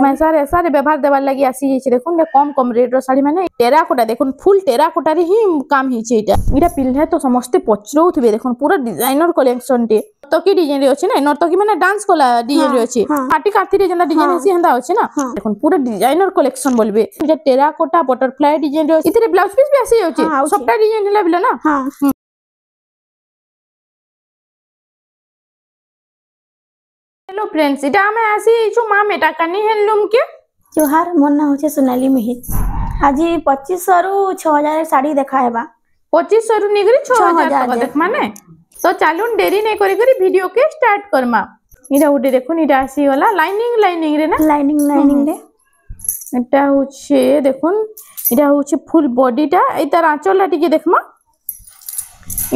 मैसार ऐसा व्यवहार देवार लगी आसी जाइए देखुन कम कम रेट रो साड़ी माने टेराकोटा देखुन फुल टेराकोटा रे ही काम हिचे इटा पिल्हे तो समस्त पचरौथबे देखुन पूरा डिजाइनर कलेक्शन टे नर्तकी डिजाइन रे अछि ना नर्तकी माने डांस कोला डिजाइन रे अछि पार्टी काठी रे जंदा डिजाइन अछि हंदा अछि ना देखुन पूरा डिजाइनर कलेक्शन बोलबे जे टेराकोटा बटरफ्लाई डिजाइन रे इतरे ब्लाउज पीस भी आसी जाउछि सबटा डिजाइन हला बिलो ना हेलो फ्रेंड्स इटा हमें आसी छु मां मेटा कनी हैंडलूम के जोहार मोर ना होचे सोनाली मिहिर आज 2500 रु 6000 साड़ी देखा हेबा 2500 रु निगरी 6000 तक देख माने तो चालून देरी नहीं करी करी वीडियो के स्टार्ट करमा इरा उठे देखुन इटा आसी वाला लाइनिंग रे ना लाइनिंग रे एटा होचे देखुन इटा होचे फुल बॉडीटा एतार आंचलटा टिके देखमा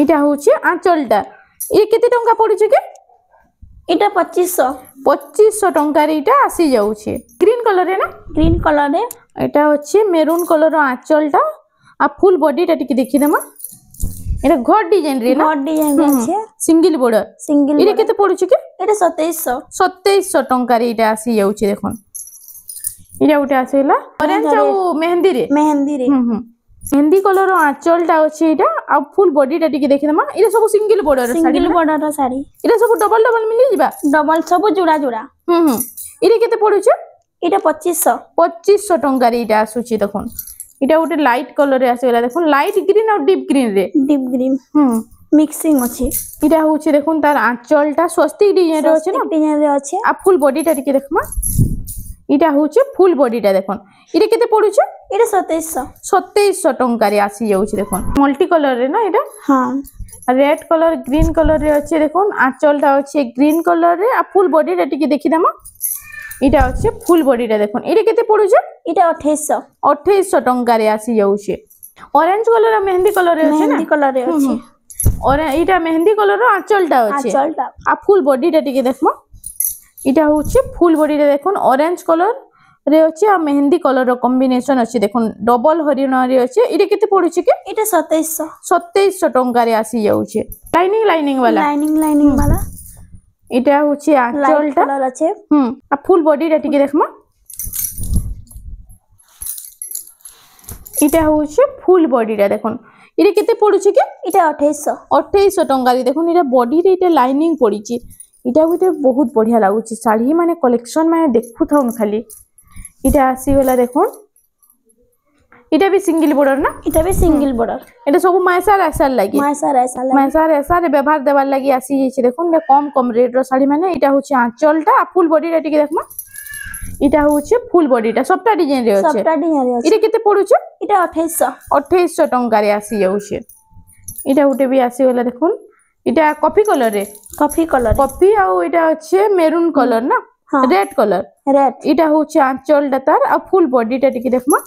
इटा होचे आंचलटा ए केते टंका पड़ुचे के इटा 2500 टंका रे इटा आसी जाउछे ग्रीन कलर रे ना ग्रीन कलर रे एटा होचे मेरून कलर रो आंचलटा आ फुल बॉडीटा टिके देखि देमा एटा घोट डिजाइन रे ना घोट डिजाइन रे छे सिंगल इरे केते पड़ुचे के एटा 2700 टंका रे इटा आसी जाउछे देखुन इरा उठे आसेला ऑरेंज आ मेहंदी रे मेहंदी कलर आंचलटा अछि इटा आ फुल बॉडीटा टिके देखि देमा इरे सब सिंगल बॉर्डर साड़ी इरे सब डबल मिली जिबा डबल सब जुड़ा इरे केते पड़ुचे इटा 2500 टंका रे इटा आसुची देखुन इटा उठे लाइट कलर रे आसेला देखुन लाइट ग्रीन और डीप ग्रीन मिक्सिंग अछि इटा होछि देखुन तार आंचलटा स्वस्तिक डिजाइन रे अछि ना डिजाइन रे अछि आ फुल बॉडीटा टिके देखमा इटा होचे फुल बॉडीटा देखुन इरे केते पड़ुचे इटा 2700 टंका रे आसी जाउछि देखुन मल्टी कलर रे ना इटा हां रेड कलर ग्रीन कलर रे अछि देखुन आंचलटा अछि ग्रीन कलर रे आ फुल बॉडीटा टिके देखि देमा इटा अछि फुल बॉडीटा देखुन इरे केते पड़ुचे इटा 2800 टंका रे आसी जाउछि ऑरेंज कलर मेहंदी कलर रे अछि ना और इटा मेहंदी कलर रो आंचलटा अछि आ फुल बॉडीटा टिके देखमा इटा होचे फुल बॉडी रे देखुन ऑरेंज कलर रे अछि आ मेहंदी कलर रो कॉम्बिनेशन अछि देखुन डबल हरिण रे अछि इरे केते पड़ुछि के इटा 2700 टंका रे आसी जाउछि लाइनिंग वाला इटा होछि आंचलटा कलर अछि आ फुल बॉडी रे टिके देखमा इटा होछि फुल बॉडी रे देखुन इरे केते पड़ुछि के इटा 2800 टंका रे देखुन इरा बॉडी रे इटा लाइनिंग पड़िछि इटा गुटे बहुत बढ़िया लागुछि साड़ी माने कलेक्शन माने देखु थाउन खाली इटा आसी वाला देखुन इटा भी सिंगल बॉर्डर ना इटा भी सिंगल बॉर्डर इटा सब मैसार ऐसा रे व्यवहार देवार लगी आसी जाइछे देखुन कम रेट रो साड़ी माने इटा होछि आंचलटा फुल बॉडी रे टिके देखमा इटा होछि फुल बॉडीटा सबटा डिजाइन रे अछि इरे केते पड़ुছে इटा 2800 टंका रे आसी जाउछे इटा गुटे भी आसी वाला देखुन इटा कॉफी कलर कॉफी आ इटा अच्छे मेरून कलर ना रेड कलर इटा होचे आंचलटा तार आ फुल बॉडीटा टिके देखमा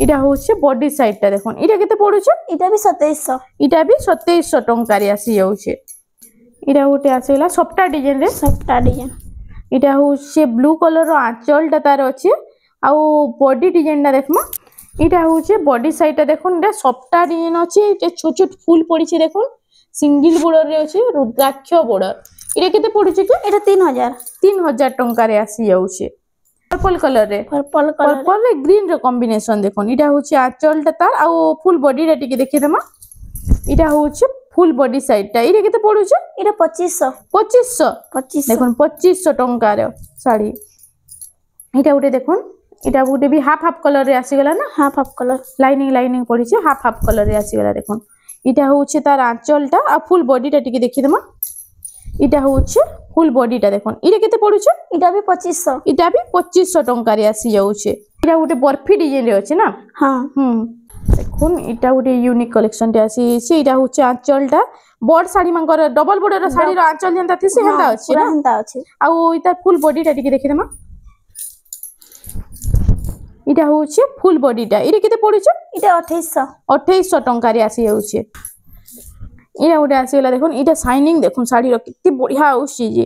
इटा होचे बॉडी साइडटा देखुन इटा केते पड़ुছে इटा भी 2700 टंका रे आसी जाउछे इटा गुटे आसीला सबटा डिजाइन इटा होचे ब्लू कलर रो आंचलटा तार अच्छे आ बॉडी डिजाइनटा देखमा इटा होचे बॉडी साइडटा देखुन इटा सबटा डिजाइन अच्छे इटा छोट फूल पड़िছে देखुन सिंगल बॉर्डर रे अछि रुद्राक्ष बॉर्डर इरे केते पड़ुछि के एटा 3000 टंका रे आसी जाउछे पर्पल कलर रे ग्रीन रो कॉम्बिनेशन देखुन इटा होछि आंचलटा तार आ फुल बॉडी रे टिके देखि देमा इटा होछि फुल बॉडी साइडटा इरे केते पड़ुछि इटा 2500 देखुन 2500 टंका रे साड़ी इटा उठे देखुन इटा गुटे भी हाफ कलर रे आसी गेला ना हाफ कलर लाइनिंग पड़िछि हाफ कलर रे आसी गेला देखुन इटा होचे तार आंचलटा आ फुल बॉडीटा टिके देखि देमा इटा होचे फुल बॉडीटा देखुन इरे केते पड़ुছে इटा भी 2500 टंका रे आसी जाउछे इटा गुटे बर्फी डिजाइन रे अछि ना हां देखुन इटा गुटे यूनिक कलेक्शन टे आसी से इटा होचे आंचलटा बॉर्ड साड़ी मांकर डबल बॉर्डर साड़ी रो आंचल जेंता थिसे हेंता अछि पूरा हेंता अछि आ इता फुल बॉडीटा टिके देखि देमा इटा होचे फुल बॉडीटा इरे केते पड़ुছে इटा 2800 टंका रे आसी जाउछे इरा उडे आसीला देखुन इटा शाइनिंग देखुन साड़ी रो कितनी बढ़िया आउछि जे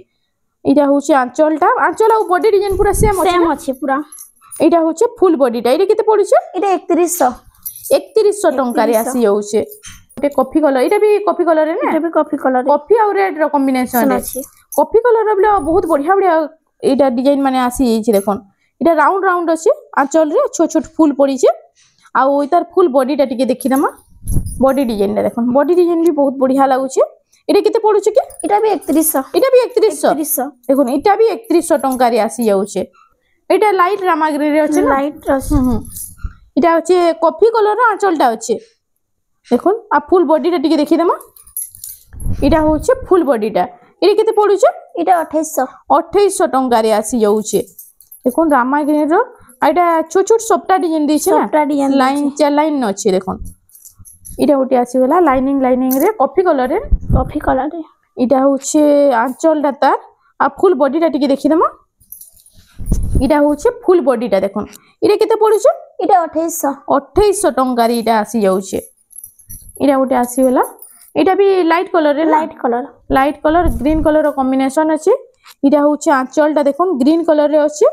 इटा होचे आंचल आ बॉडी डिजाइन पूरा सेम अछि पूरा इटा होचे फुल बॉडीटा इरे केते पड़ुছে इटा 3100 टंका रे आसी जाउछे ओटे कॉफी कलर इटा भी कॉफी कलर रे ना इटा भी कॉफी और रेड रो कॉम्बिनेशन अछि कॉफी कलर रो बहुत बढ़िया इटा डिजाइन माने आसी जाइछे देखुन এটা রাউন্ড রাউন্ড আছে আঁচল রে ছোট ছোট ফুল পড়িছে আর তার ফুল বডিটা টিকে দেখিদেমা বডি ডিজাইনটা দেখুন বডি ডিজাইন भी बहुत बढ़िया লাগুছে এটা কেতে পড়ুছে কি এটা বি 3100 এটা भी 3100 3100 দেখুন এটা भी 3100 টঙ্কারে আসি যাচ্ছে এটা লাইট রামা গ্রিন রে আছে না লাইট এটা হচ্ছে কফি কালার আঁচলটা আছে দেখুন আর ফুল বডিটা টিকে দেখিদেমা এটা হচ্ছে ফুল বডিটা এটা কেতে পড়ুছে এটা 2800 টঙ্কারে আসি যাচ্ছে দেখুন রামা গ্রিন র এটা ছোট ছোট সবটা ডিজাইন দিয়েছে না সবটা ডিজাইন লাইন চার লাইন আছে দেখুন এটা উঠে আসিগলা লাইনিং রে কফি কালারে এটা হচ্ছে আঁচলটা তার আর ফুল বডিটা টিকে দেখিদেমা এটা হচ্ছে ফুল বডিটা দেখুন এটা কেতে পড়ুছে এটা 2800 টঙ্কারে এটা আসি যাচ্ছে এটা উঠে আসিগলা এটা भी light colour green colour combination আছে এটা হচ্ছে আঁচলটা দেখুন গ্রিন কালারে আছে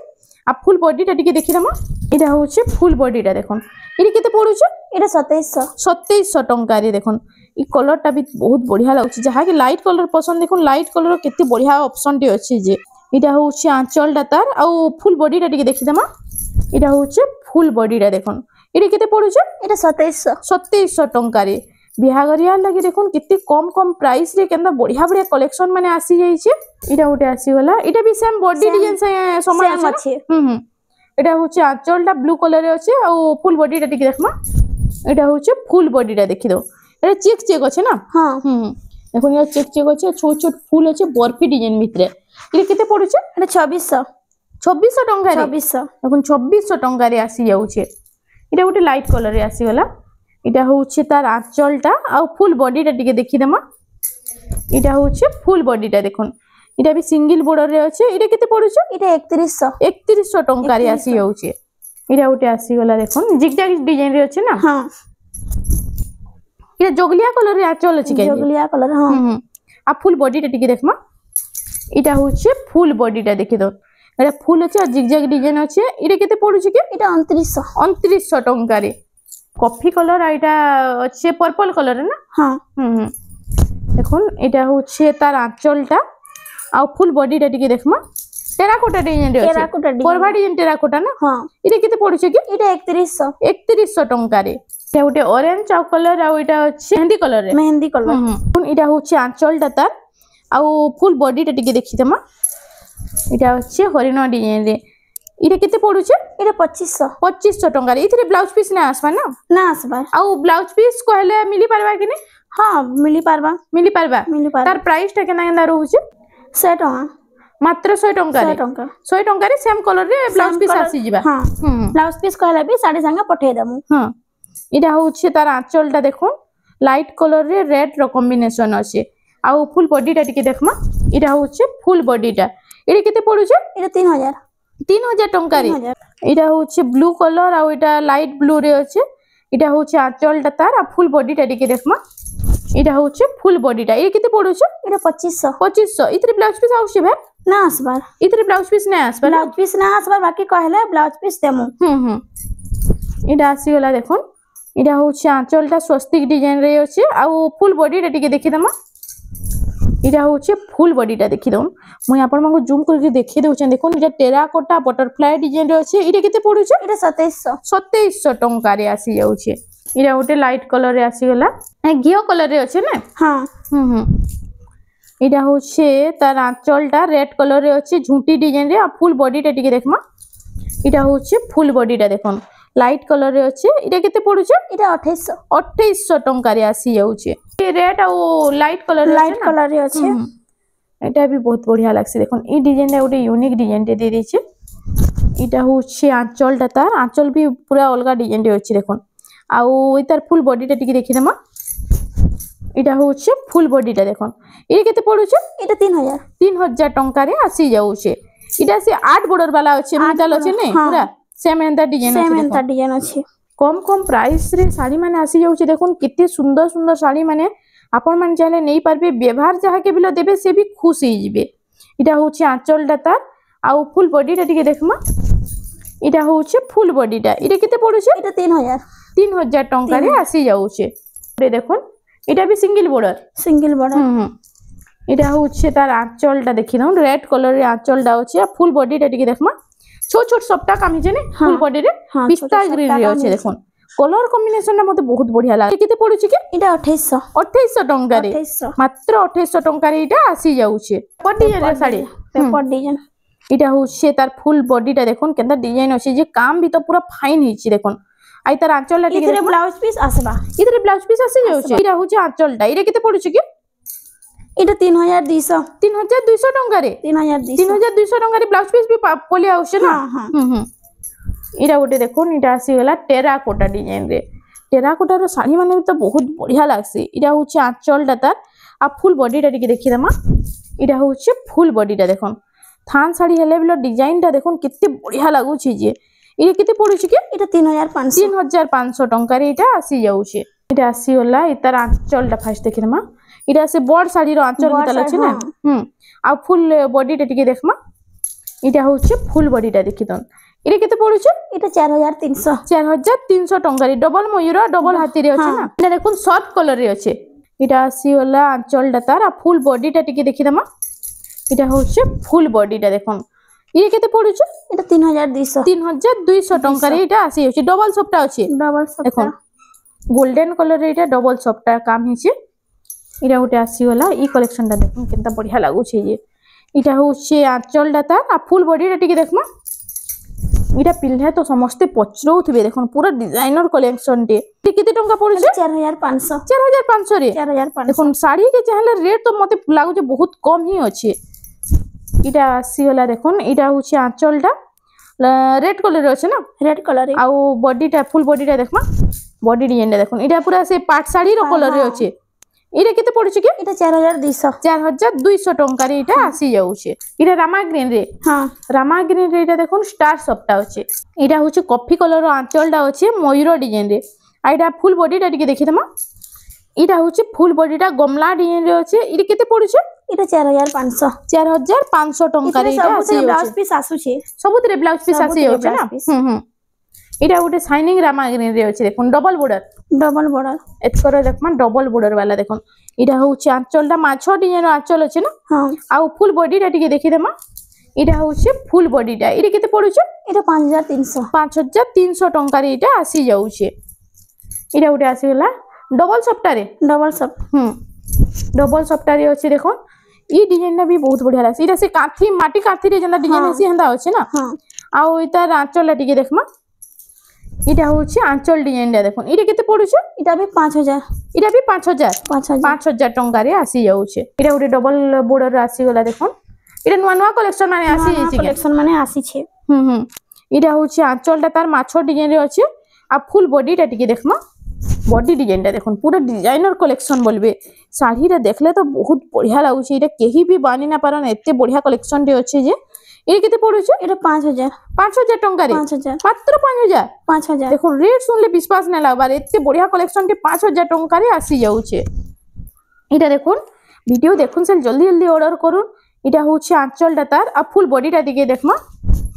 আর ফুল বডিটা টিকে দেখিদেমা এটা হচ্ছে ফুল বডিটা দেখুন এটা কেতে পড়ুছে এটা 2700 টঙ্কারে দেখুন এই কলরটা भी बहुत बढ़िया লাগুছে যাহাকে লাইট কলর পছন্দ দেখুন লাইট কলর কেতে बढ़िया অপশনটি আছে যে এটা হচ্ছে আঁচলটা তার আর ফুল বডিটা টিকে দেখিদেমা এটা হচ্ছে ফুল বডিটা দেখুন এটা কেতে পড়ুছে এটা 2700 টঙ্কারে বিহাগরিয়া লাগি দেখুন কেতে কম কম প্রাইস রে কেনতা बढ़िया बढ़िया কলেকশন মানে আসি যাইছে এটা উঠে আসিগলা এটা भी সেম বডি ডিজাইন সমান আছে এটা হচ্ছে আঁচলটা ব্লু কালারে আছে আর ফুল বডিটা টিকে দেখমা এটা হচ্ছে ফুল বডিটা দেখি দাও এটা চেক চেক আছে না হ্যাঁ দেখুন এটা চেক চেক আছে ছোট ছোট ফুল আছে বরফি ডিজাইন ভিতরে এটা কেতে পড়ুছে এটা 2600 টঙ্কারে 2600 দেখুন 2600 টঙ্কারে আসি যাচ্ছে এটা গোটে লাইট কলরে আসিগলা এটা হচ্ছে তার আঁচলটা আর ফুল বডিটা টিকে দেখিদেমা এটা হচ্ছে ফুল বডিটা দেখুন এটা भी সিঙ্গেল বর্ডরে আছে এটা কেতে পড়ুছে এটা 3100 টঙ্কারে আসি যাচ্ছে এটা গোটে আসিগলা দেখুন জিগজাগ ডিজাইন রে আছে না হ্যাঁ এটা জগলিয়া কলরে আঁচল আছে কে জগলিয়া কলর হ্যাঁ আর ফুল বডিটা টিকে দেখমা এটা হচ্ছে ফুল বডিটা দেখি দাও এটা ফুল আছে আর জিগজাগ ডিজাইন আছে এটা কেতে পড়ুছে কি এটা 2900 টঙ্কারে কফি কালার আর এটা হচ্ছে পার্পল কালার না হ্যাঁ দেখুন এটা হচ্ছে তার আঁচলটা আর ফুল বডিটা টিকে দেখমা টেরাকোটা ডিজাইন রে আছে করবা ডিজাইন টেরাকোটা না হ্যাঁ এটা কেতে পড়ুছে কি এটা 3100 টঙ্কারে এটা গোটে অরেঞ্জ চাও কালার আর এটা হচ্ছে মেহেন্দি কালার এটা হচ্ছে আঁচলটা তার আর ফুল বডিটা টিকে দেখিদেমা এটা হচ্ছে হরিণ ডিজাইন রে এটা কেতে পড়ুছে এটা 2500 টঙ্কারে এথিরে ব্লাউজ পিস না আসবা না আসবা আর ব্লাউজ পিস কহলে মিলি পারবা কি নি হ্যাঁ মিলি পারবা তার প্রাইসটা কেনা কেনা রହୁছে 100 টাকা মাত্র 100 টঙ্কারে সেম কলর রে ব্লাউজ পিস আসি ଯିବା হ্যাঁ ব্লাউজ পিস কহলে भी শাড়ি সঙ্গে পঠাই দেমু হ্যাঁ এটা হচ্ছে তার আঁচলটা দেখুন লাইট কলর রে রেড র কম্বিনেশন আছে আর ফুল বডিটা টিকে দেখমা এটা হচ্ছে ফুল বডিটা এটা কেতে পড়ুছে এটা 3000 টঙ্কারে এটা হচ্ছে ব্লু কলর আর এটা লাইট ব্লু রে আছে এটা হচ্ছে আঁচলটা তার আর ফুল বডিটা টিকে দেখমা এটা হচ্ছে ফুল বডিটা এটা কেতে পড়ুছে এটা 2500 ইতরে ব্লাউজ পিস আউছে ভাই না আসবার ইতরে ব্লাউজ পিস না আসবার বাকি কহলে ব্লাউজ পিস দেমু এটা আসিগলা দেখুন এটা হচ্ছে আঁচলটা স্বস্তিক ডিজাইন রে আছে আর ফুল বডিটা টিকে দেখিদেমা এটা হচ্ছে ফুল বডিটা দেখিদেউন মুই আপন মাঙ্গু জুম করি দেখি দেউছেন দেখুন এটা টেরাকোটা বটরফ্লাই ডিজাইন রে আছে এটা কেতে পড়ুছে এটা 2700 টঙ্কারে আসি যাচ্ছে এটা গোটে লাইট কলর রে আসিগলা ঘিও কলর রে আছে না হ্যাঁ এটা হচ্ছে তার আঁচলটা রেড কলর রে আছে ঝুঁটি ডিজাইন রে আর ফুল বডিটা টিকে দেখমা এটা হচ্ছে ফুল বডিটা দেখুন লাইট কলর রে আছে এটা কেতে পড়ুছে এটা 2800 টঙ্কারে আসি যাচ্ছে রেড আর লাইট কলর রে আছে এটা भी बहुत बढ़िया লাগছে দেখুন এই ডিজাইনটা গোটে ইউনিক ডিজাইনটা দিয়ে দিয়েছে এটা হচ্ছে আঁচলটা তার আঁচল भी পুরা অলগা ডিজাইন রে আছে দেখুন আর তার ফুল বডিটা টিকে দেখিদেমা এটা হচ্ছে ফুল বডিটা দেখুন এটা কেতে পড়ুছে এটা 3000 টঙ্কারে আসি যাচ্ছে এটা সে 8 বর্ডর वाला আছে মিটাল আছে না পুরা সেম এন্তা ডিজাইন আছে কম কম প্রাইস রে শাড়ি মানে আসি যাচ্ছে দেখুন কেতে সুন্দর সুন্দর শাড়ি মানে আপন মান চাইলে নেই পারবে ব্যবহার যাহাকে বিলো দেবে সে भी খুশ হয়ে যাবে এটা হচ্ছে আঁচলটা তার আর ফুল বডিটা টিকে দেখমা এটা হচ্ছে ফুল বডিটা এটা কেতে পড়ুছে এটা 3000 টঙ্কারে আসি যাচ্ছে দেখুন এটা भी সিঙ্গেল বর্ডর এটা হচ্ছে তার আঁচলটা দেখি দাও রেড কলরের আঁচলটা আছে আর ফুল বডিটা টিকে দেখমা छोट छोट सबटा काम हिचे ने फुल बॉडी रे हाँ, पिस्ता छोट ग्रीन सबटा रे काम अछि हिचे। देखुन कलर कॉम्बिनेशन ना मते बहुत बढ़िया लागे केते पडुची के এটা 2800 2800 टंका रे 2800 मात्र 2800 टंका रे इटा आसी जाउछे बॉडी रे साड़ी पेपर डिजाइन इटा होछे तार फुल बॉडीटा देखुन केनता डिजाइन अछि जे काम भी तो पूरा फाइन हिची देखुन आई तार आंचल लाटी इथरे ब्लाउज पीस आसबा इधर ब्लाउज पीस आसी जाउछे इटा होछे आंचलटा इरे केते पडुची के এটা 3200 3200 टंका रे 3200 3200 टंका रे ब्लाउज पीस भी पोली आउछे ना हाँ हाँ इरा गोटे देखुन इटा आसी गला टेराकोटा डिजाइन रे टेराकोटा रो साड़ी माने तो बहुत बढ़िया लागसी इरा होचे आंचलटा तार आ फुल बॉडीटा टिके देखि दमा इरा होचे फुल बॉडीटा देखुन थान साड़ी हेले बिलो डिजाइनटा देखुन केते बढ़िया लागुची जे इरे केते पडुची के এটা 3500 3500 टंका रे इटा आसी जाउछे इटा आसी गला इतार आंचलटा फास्ट देखि दमा इटा से बड़ साड़ी रो आंचल बड़ मितल अछि ना हाँ। आ फुल बॉडीटा टिके देखमा इटा होचे फुल बॉडीटा देखि दन इरे केते पडुची এটা 4300 4300 टंका रे डबल मयूर डबल हाथी रे अछि ना इटा देखुन सॉफ्ट कलर रे अछि इटा आसी गला आंचल तार आ फुल बॉडीटा टिके देखि दमा इटा होचे फुल बॉडीटा देखुन इरे केते पडुची এটা 3200 3200 टंका रे इटा आसी अछि डबल सॉफ्ट अछि डबल देखुन गोल्डन कलर रे इटा डबल सॉफ्ट काम हिचे इरा गोटे आसी गला ई कलेक्शन ता देखुन केनता बढ़िया लागु छै जे इटा होचे आंचल तार आ फुल बॉडीटा टिके देखमा इटा पिल्हे तो समस्ते पचरौथिबे देखुन पूरा डिजाइनर कलेक्शन टे केते टंका पडुचे 4500 4500 रे 4500 देखुन साड़ी के चाहले रेट तो मते लागु जे बहुत कम ही अछि इटा आसी गला देखुन इटा होचे आंचलटा रेड कलर रे अछि ना रेड कलर आ बॉडीटा फुल बॉडीटा देखमा बॉडी डिजाइन देखुन इटा पूरा से पाट साड़ी रो कलर रे अछि इरे केते पडुची के এটা 4200 4200 टंका रे इटा आसी जाउछे इटा रामा ग्रीन रे हाँ रामा ग्रीन रे इटा देखुन स्टार सपटा अछि इटा होचे कॉफी कलर रो आंचलटा अछि मयूर डिजाइन रे आ इटा फुल बॉडीटा टिके देखि दमा इटा होचे फुल बॉडीटा गमला डिजाइन रे अछि इरे केते पडुचे এটা 4500 4500 टंका रे इटा आसी ब्लाउज जाउछे पीस आसुछे सबुतरे ब्लाउज पीस आसी सबुतरे जाउछे ना ब्लाउज पीस। इटा गोटे शाइनिंग रामा ग्रीन रे अछि देखुन डबल बॉर्डर डबल बॉर्डर एतकर देखमा डबल बॉर्डर वाला देखुन इटा होचे आंचलटा माछो डिजाइन आंचल अछि ना हाँ आ फुल बॉडीटा टिके देखि देमा इटा होचे फुल बॉडीटा इरे केते पडुचे এটা 5300 5300 टंका रे इटा आसी जाउछे इटा गोटे आसी गला डबल सप्टा रे डबल सब डबल सप्टा रे अछि देखो ई डिजाइन ना भी बहुत बढ़िया लागसी इटा से काठी माटी काठी रे जंदा डिजाइन हाँ। अछि हंदा अछि ना हाँ आ इतार आंचल टिके देखमा इटा होचे आंचल डिजाइन दा देखो इरे केते पडुचे এটা भी 5000 इटा भी 5000 5000 5000 टंका रे आसी जाउछे इटा गोटे डबल बॉर्डर आसी गला देखो इटा नुआ नुआ कलेक्शन माने आसी जाइछि के कलेक्शन माने आसीछे इटा होचे आंचलटा तार माछो डिजाइन रे अछि आ फुल बॉडीटा टिके देखमा बॉडी डिजाइनटा देखुन पूरा डिजाइनर कलेक्शन बोलबे साड़ी रे देखले तो बहुत बढ़िया लागुछि इटा केही भी बानी ना पारन एते बढ़िया कलेक्शन रे अछि जे ए केते पडुछि এটা 5000 5000 टंका रे 5000 मात्र 5000 5000 देखो रेट सुनले विश्वास ना लागबार एते बढ़िया कलेक्शन के 5000 टंका रे आसी जाउछे इटा देखुन वीडियो देखुन से जल्दी जल्दी ऑर्डर करूँ इटा होचे आंचलटा तार आ फुल बॉडीटा दिके देखमा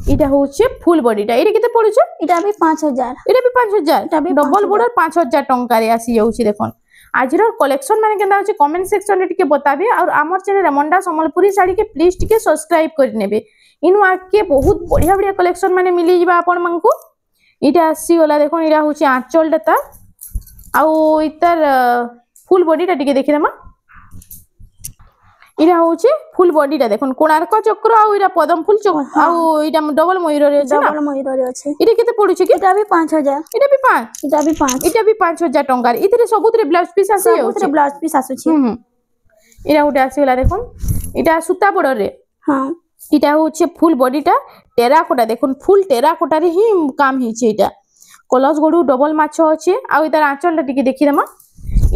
इटा होचे फुल बॉडीटा एरे केते पडुचे এটা भी 5000 एटा भी 5000 एटा भी डबल 5000 बॉर्डर 5000 टंका रे आसी जाउछि देखन आजर कलेक्शन माने केनदा होचे कमेंट सेक्शन रे टिके बताबे और हमर चैनल रमंडा संबलपुरी साड़ी के प्लीज टिके सब्सक्राइब कर नेबे इनु आके बहुत बढ़िया बढ़िया कलेक्शन माने मिली जिबा आपन मानकु इटा आसी गला देखन इरा होचे आंचल ता आ इतर फुल बॉडीटा टिके देखिदमा इरा होचे फुल बॉडीटा देखन कोणार्क चक्र आ इरा पदम फुल चक्र आ इटा डबल मयूर रे छै ना डबल मयूर रे अछि इरे केते पडुछि कि এটা भी 5000 इटा भी 5 এটা भी 5 इटा भी 5000 टंका इतरे सबुतरे ब्लाउज पीस आसी सबुतरे ब्लाउज पीस आसुछे इरा उडे आसी गला देखन इटा सुता बॉर्डर रे हां इटा होचे फुल बॉडीटा टेराकोटा देखन फुल टेराकोटा रे ही काम हिचे इटा कलस गोडू डबल माछो अछि आ इतार आंचलटा टिके देखि दमा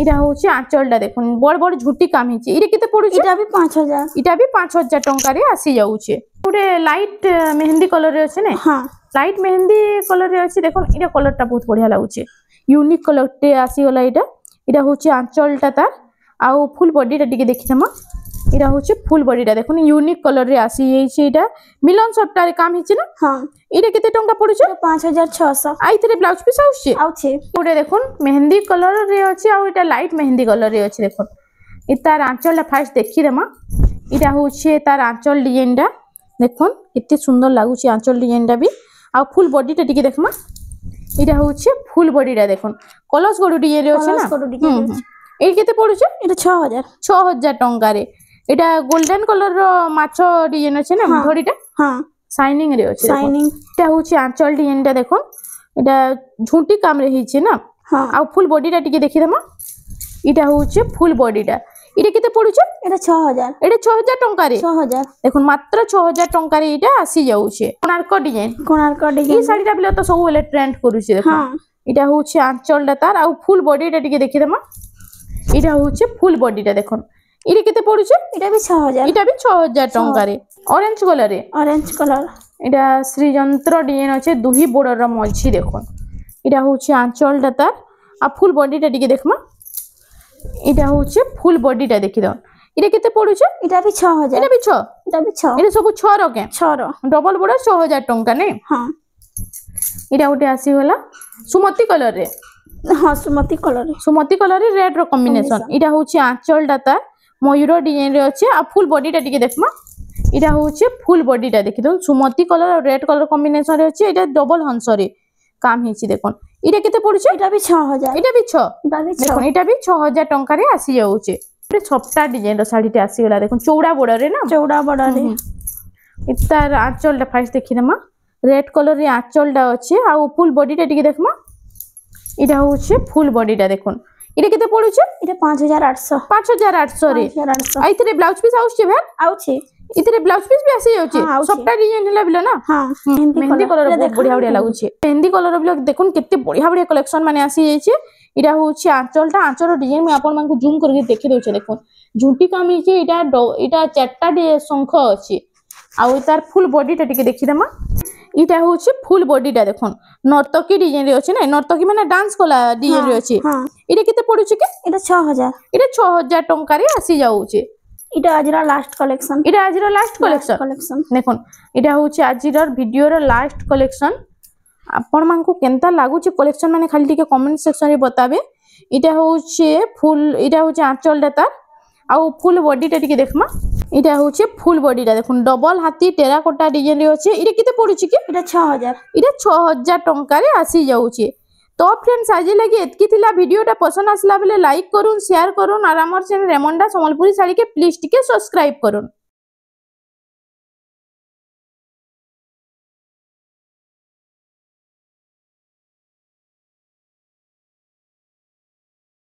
इटा होचे आंचलटा देखन बड़ बड़ झुटी काम हिचे इरे केते पडुछि এটা भी 5000 इटा भी 5000 टंका रे आसी जाउछे उडे लाइट मेहंदी कलर रे अछि ने हां लाइट मेहंदी कलर रे अछि देखन इटा कलरटा बहुत बढ़िया लागुछे यूनिक कलर टे आसी गला इटा होचे आंचलटा तार आ फुल बॉडीटा टिके देखि दमा इरा होचे फुल बॉडीटा देखुन यूनिक कलर रे आसी जाइछे इटा मिलन सप्टा रे काम हिचे ना हां इरे केते टंका पडुछे 5600 आइतरे ब्लाउज पीस आउछे आउछे ओडे देखुन मेहंदी कलर रे अछि आ इटा लाइट मेहंदी कलर रे अछि देखुन इतार आंचलटा फास्ट देखि देमा इटा होचे तार आंचल डिजाइनटा দেখুন কেতে সুন্দর লাগুছে আঁচল ডিজাইনটা বি আর ফুল বডিটা টিকে দেখমা এটা হচ্ছে ফুল বডিটা দেখুন কলস গড়ু ডিজাইন আছে না এই কেতে পড়ুছে এটা 6000 6000 টঙ্কারে এটা গোল্ডেন কলর র মাছ ডিজাইন আছে না ধড়িটা হ্যাঁ শাইনিং রে আছে শাইনিং এটা হচ্ছে আঁচল ডিজাইনটা দেখুন এটা ঝুঁটি কাম রে হইছে না হ্যাঁ আর ফুল বডিটা টিকে দেখি দেমা এটা হচ্ছে ফুল বডিটা এটা কেতে পড়ুছে এটা 6000 এটা 6000 টঙ্কারে 6000 দেখুন মাত্র 6000 টঙ্কারে এটা আসি যাচ্ছে কোଣାର୍କ ডিজাইন এই ডিজাইন শাড়িটা বিলে তো ସବୁବେଳେ ট্রেন্ড করুছে দেখুন হ্যাঁ এটা হচ্ছে আঁচলটা তার আর ফুল বডিটা টিকে দেখি দেমা এটা হচ্ছে ফুল বডিটা দেখুন এটা কেতে পড়ুছে এটা বি 6000 এটা বি 6000 টঙ্কারে অরেঞ্জ কালারে অরেঞ্জ কালার এটা শ্রীযন্ত্র ডিজাইন আছে দুহি বর্ডর মঝি দেখুন এটা হচ্ছে আঁচলটা তার আর ফুল বডিটা টিকে দেখমা এটা হচ্ছে ফুল বডিটা দেখি দাও এটা কেতে পড়ুছে এটা বি 6000 এটা বি 6 এটা বি 6 এটা সবু 6 রকে 6 র ডবল বড় 6000 টঙ্কা নেই হ্যাঁ এটা গোটে আসিগলা সুমতি কলরে হ্যাঁ সুমতি কলর রেড র কম্বিনেশন এটা হচ্ছে আঁচলটা তার ময়ূর ডিজাইন রে আছে আর ফুল বডিটা টিকে দেখমা এটা হচ্ছে ফুল বডিটা দেখি দেখুন সুমতি কলর আর রেড কলর কম্বিনেশন রে আছে এটা ডবল হংসরে কাম হইছি দেখুন এটা কেতে পড়ুছে এটা বি 6000 এটা বি 6 এটা বি 6 দেখুন এটা বি 6000 টঙ্কারে আসি যাচ্ছে এটা ছপটা ডিজাইন র শাড়িটা আসিগলা দেখুন চৌড়া বড়রে না চৌড়া বড়রে তার আঁচলটা ফার্স্ট দেখি দেমা রেড কলর রে আঁচলটা আছে আর ফুল বডিটা টিকে দেখমা এটা হচ্ছে ফুল বডিটা দেখুন এটা কেতে পড়ুছে এটা 5800 5800 রে 5800 আইতরে ব্লাউজ পিস আউছে ভের আউছে ইতরে ব্লাউজ পিস বি আসি যাচ্ছে সবটা ডিজাইন হেলা বিলো না হ্যাঁ মেহেন্দি কলর বড়িয়া বড়িয়া লাগুছে মেহেন্দি কলর বিলো দেখুন কেতে বড়িয়া বড়িয়া কালেকশন মানে আসি যাইছে এটা হচ্ছে আঁচলটা আঁচল ডিজাইন মু আপন মানকু জুম করিকে দেখি দউছে দেখুন ঝুঁটি কাম হইছে এটা চারটা শঙ্খ আছে আর তার ফুল বডিটা টিকে দেখি দেমা এটা হচ্ছে ফুল বডিটা দেখুন নর্তকী ডিজাইন রে আছে না নর্তকী মানে ডান্স কলা ডিজাইন রে আছে হ্যাঁ এটা কেতে পড়ুছে কি এটা 6000 এটা 6000 টঙ্কারে আসি যাচ্ছে এটা আজর লাস্ট কালেকশন এটা আজর লাস্ট কালেকশন দেখুন এটা হচ্ছে আজর ভিডিওর লাস্ট কালেকশন আপন মানকু কেনতা লাগুছে কালেকশন মানে খালি টিকে কমেন্ট সেকশন রে বতাবে এটা হচ্ছে ফুল এটা হচ্ছে আঁচলটা তার আর ফুল বডিটা টিকে দেখমা এটা হচ্ছে ফুল বডিটা দেখুন ডবল হাতি টেরাকোটা ডিজাইন রে আছে এটা কেতে পড়ুছে কি এটা 6000 এটা 6000 টঙ্কারে আসি যাচ্ছে তো फ्रेंड्स आज लगे एतकी थिला वीडियोटा पसंद आसला बेले लाइक करूँ शेयर करूँ और आमर चैनल रेमंडा सम्बलपुरी साड़ी के प्लीज टिके सब्सक्राइब करूँ।